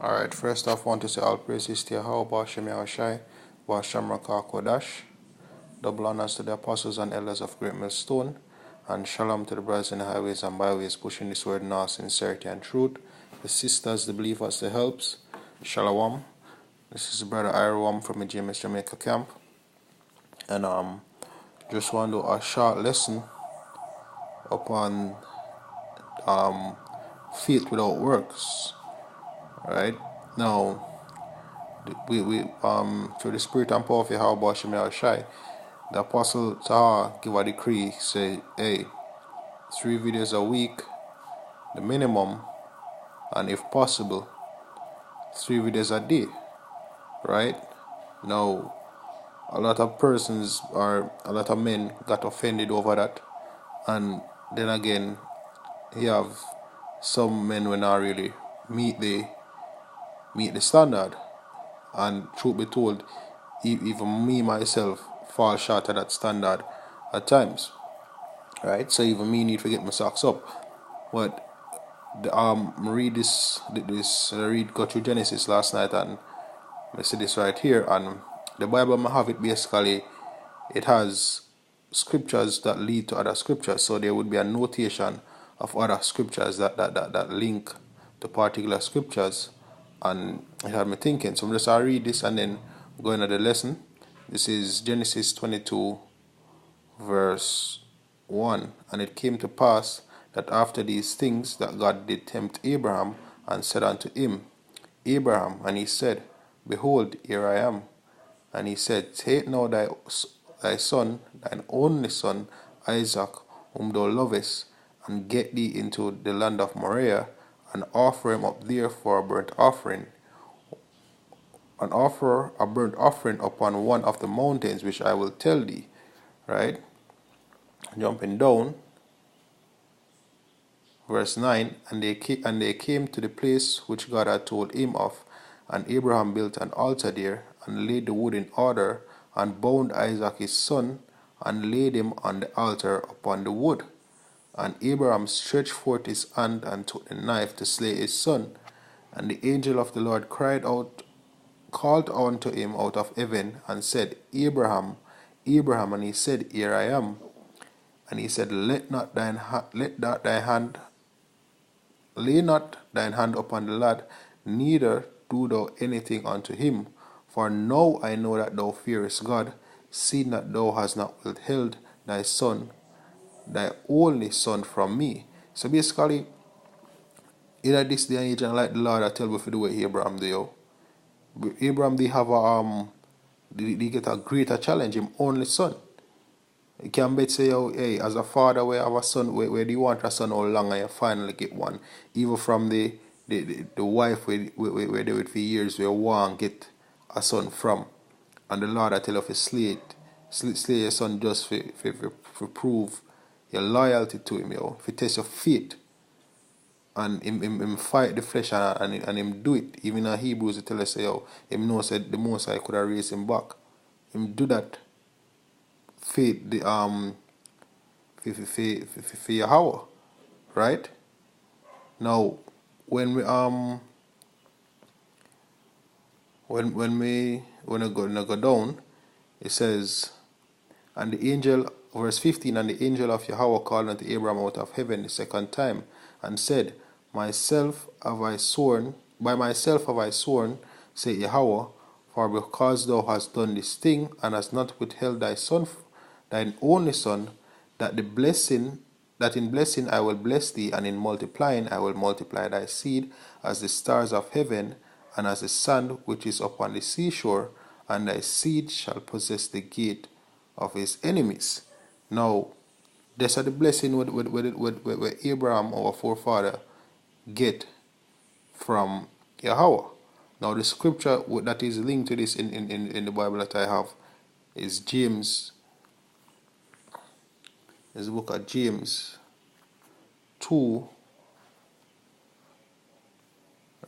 Alright, first off, want to say all praises to Yahweh, Bashem Yahushai, Bashem Rakah Kodash, double honors to the apostles and elders of Great Millstone, and shalom to the brothers in the highways and byways pushing this word in all sincerity and truth, the sisters, the believers, the helps, shalom. This is Brother Irawam from the GMS Jamaica camp, and just want to do a short lesson upon faith without works. Right now, we through the spirit and power of Yahweh Bashem Yahushai, the apostle Tahar give a decree, say, hey, 3 videos a week, the minimum, and if possible, 3 videos a day. Right now, a lot of persons or a lot of men got offended over that, and then again, you have some men when not really meet the standard. And truth be told, even me myself fall short of that standard at times, right? So even me need to get my socks up. But read I go through Genesis last night, and I see this right here, and the Bible I have it basically, it has scriptures that lead to other scriptures, so there would be a notation of other scriptures that link to particular scriptures, and it had me thinking. So I'm just gonna read this and then go into the lesson. This is Genesis 22 verse 1. And it came to pass that after these things that God did tempt Abraham, and said unto him, Abraham, and he said, Behold, here I am. And he said, Take now thy son, thine only son, Isaac, whom thou lovest, and get thee into the land of Moriah, and offer him up there for a burnt offering, and offer a burnt offering upon one of the mountains which I will tell thee. Right? Jumping down, verse 9, and they came to the place which God had told him of, and Abraham built an altar there, and laid the wood in order, and bound Isaac his son, and laid him on the altar upon the wood. And Abraham stretched forth his hand, and took the knife to slay his son. And the angel of the Lord called unto him out of heaven, and said, Abraham, Abraham. And he said, Here I am. And he said, Lay not thine hand upon the lad, neither do thou anything unto him. For now I know that thou fearest God, seeing that thou hast not withheld thy son, thy only son, from me. So basically, in this day and age, and like the Lord I tell you, if you do what Abraham do, Abraham they have they get a greater challenge, him only son. You can bet say, hey, as a father, we have a son, where do you want a son, how long, and you finally get one. Even from the wife where they wait for years, where one get a son from. And the Lord I tell you, if you slay your son just for prove your loyalty to him, if you test your faith, and him fight the flesh, and him do it. Even in Hebrews, it tell us, say, him knows that the Most High could have raised him back. Him do that faith, for Yahweh, right? Now, when we go down, it says, and the angel, verse 15, and the angel of Yahweh called unto Abraham out of heaven the second time, and said, By myself have I sworn, said Yahweh, for because thou hast done this thing, and hast not withheld thy son, thine only son, that in blessing I will bless thee, and in multiplying I will multiply thy seed as the stars of heaven, and as the sand which is upon the seashore, and thy seed shall possess the gate of his enemies. Now, these are the blessing with Abraham, our forefather, get from Yahweh. Now, the scripture that is linked to this in the Bible that I have is James. Is the book of James 2,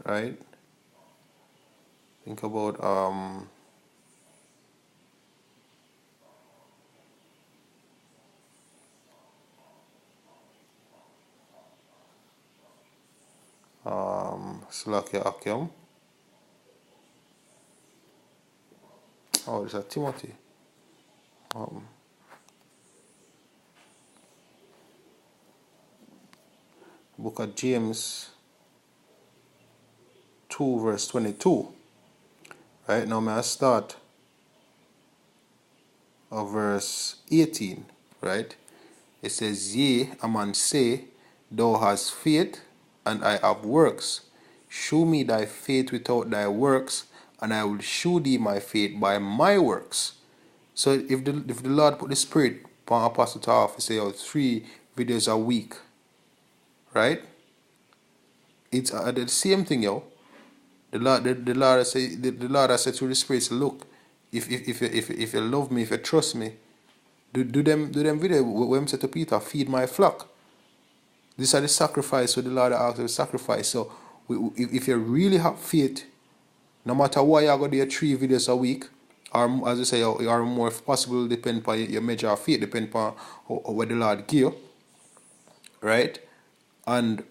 right? Think about Slakia Akyam. Oh, it's a Timothy. Um, Book of James 2 verse 22. Right now, may I start of verse 18. Right? It says, Yea, a man say, Thou hast faith, and I have works. Shew me thy faith without thy works, and I will shew thee my faith by my works. So if the Lord put the Spirit upon Apostle to office, say, 3 videos a week, right? It's the same thing, yo. The Lord has said, the Lord has said through the Spirit, look, if you love me, if you trust me, do them video when said to Peter, feed my flock. These are the sacrifice, so the Lord asks you to sacrifice. So if you really have faith, no matter what you're going to do 3 videos a week, or as I say, or more if possible, depend upon your measure of faith, depend upon what the Lord give you, right? And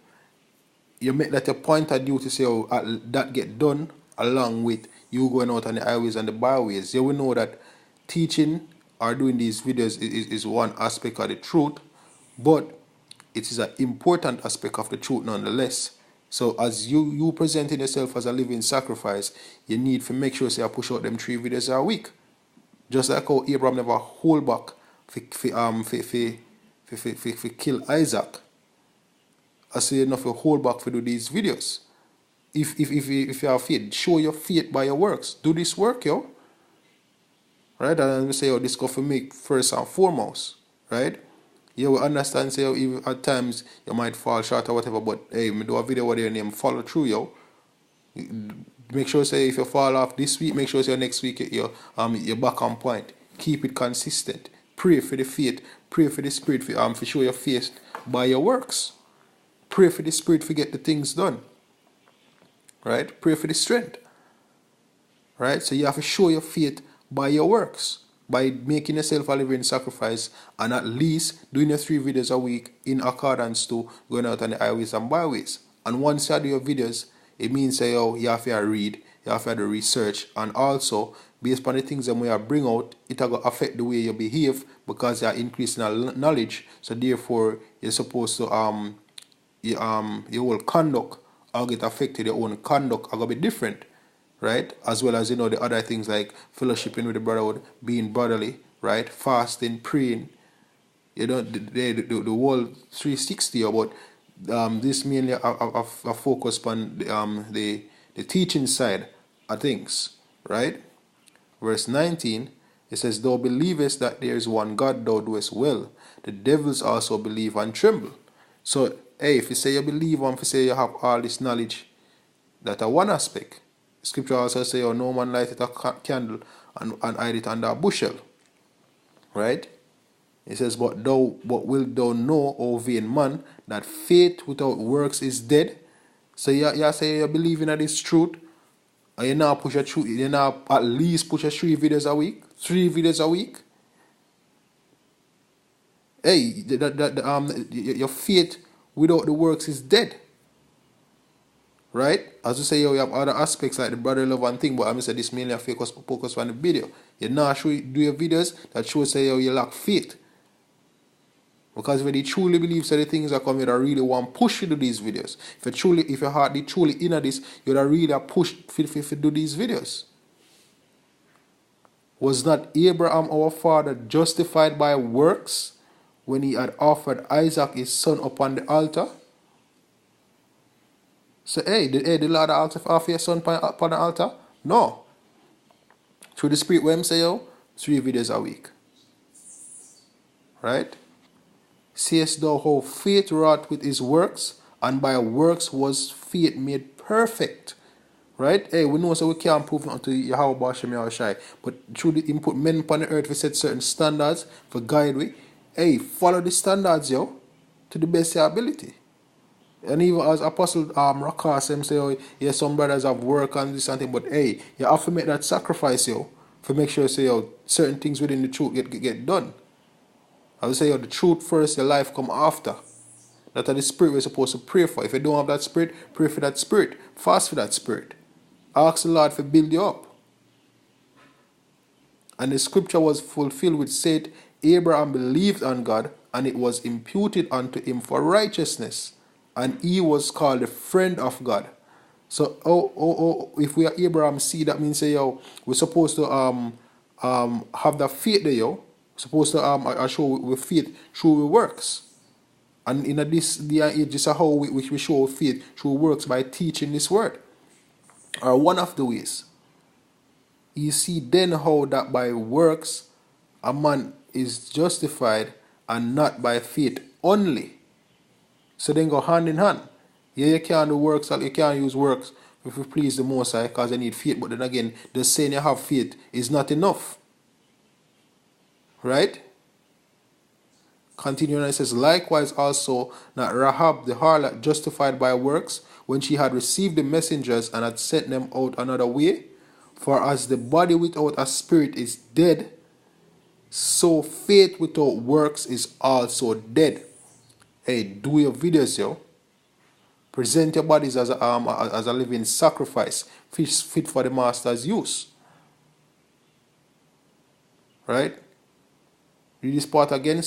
you make that a point of duty to say, that get done along with you going out on the highways and the byways. You will know that teaching or doing these videos is one aspect of the truth, but it is an important aspect of the truth nonetheless. So as you presenting yourself as a living sacrifice, you need to make sure you push out them 3 videos a week. Just like how Abraham never hold back for kill Isaac. I say enough to hold back for do these videos. If you have faith, show your faith by your works. Do this work, yo. Right? And we say, this go for me first and foremost. Right? You will understand, say, even at times you might fall short or whatever, but hey, me do a video with your name, follow through, yo. Make sure, say, if you fall off this week, make sure, say, next week you're back on point. Keep it consistent. Pray for the faith. Pray for the Spirit for show your faith by your works. Pray for the Spirit to get the things done. Right? Pray for the strength. Right? So you have to show your faith by your works. By making yourself a living sacrifice and at least doing your 3 videos a week in accordance to going out on the highways and byways. And once you do your videos, it means that you have to read, you have to do research, and also based on the things that you bring out, it will affect the way you behave because you are increasing knowledge. So therefore, you're supposed to your whole conduct will get affected, your own conduct will be different, right? As well as, the other things like fellowshipping with the brotherhood, being brotherly, right? Fasting, praying, the whole 360, but this mainly a focus on the teaching side of things, right? Verse 19, it says, Thou believest that there is one God, thou doest well. The devils also believe and tremble. So, hey, if you say you believe and if you say you have all this knowledge, that's one aspect. Scripture also says, no man lighteth a candle and hide it under a bushel. Right? It says, But wilt thou know, O vain man, that faith without works is dead? So you say you believe in this truth, and you now push you now at least push 3 videos a week, 3 videos a week. Hey, your faith without the works is dead. Right? As you say, you have other aspects like the brotherly love and thing, but I'm saying this mainly focus on the video. You now do your videos that shows say you lack faith. Because if you truly believe that the things are coming, you really want to push to do these videos. If your heart is truly in this, you really push to do these videos. Was not Abraham our father justified by works when he had offered Isaac his son upon the altar? So the Lord also offer your son upon the altar? No. Through the Spirit, when say 3 videos a week. Right? Seest thou how faith wrought with his works, and by works was faith made perfect. Right? Hey, we know so we can't prove nothing to Yahweh Bashem Yahushai, but through the input men upon the earth we set certain standards for guide we. Hey, follow the standards, to the best of your ability. And even as Apostle Rakas him say, yes, some brothers have work and this and thing, but hey, you have to make that sacrifice, to make sure say certain things within the truth get done. I would say the truth first, your life come after. That are the spirit we're supposed to pray for. If you don't have that spirit, pray for that spirit. Fast for that spirit. Ask the Lord to build you up. And the scripture was fulfilled which said, Abraham believed on God, and it was imputed unto him for righteousness, and he was called the friend of God. So, if we are Abraham's seed, that means say, yo, we're supposed to have that faith there, yo. We're supposed to show with faith through works. And in this day and age, this is how we show faith through works, by teaching this word, or one of the ways. You see then how that by works a man is justified, and not by faith only. So then go hand in hand. Yeah, you can't do works, you can't use works if you please the Most High, because you need faith. But then again, the saying you have faith is not enough. Right? Continuing, it says, likewise also not Rahab the harlot justified by works, when she had received the messengers and had sent them out another way. For as the body without a spirit is dead, so faith without works is also dead. Hey, do your videos, yo. Present your bodies as a living sacrifice, fit for the master's use. Right? Read this part again.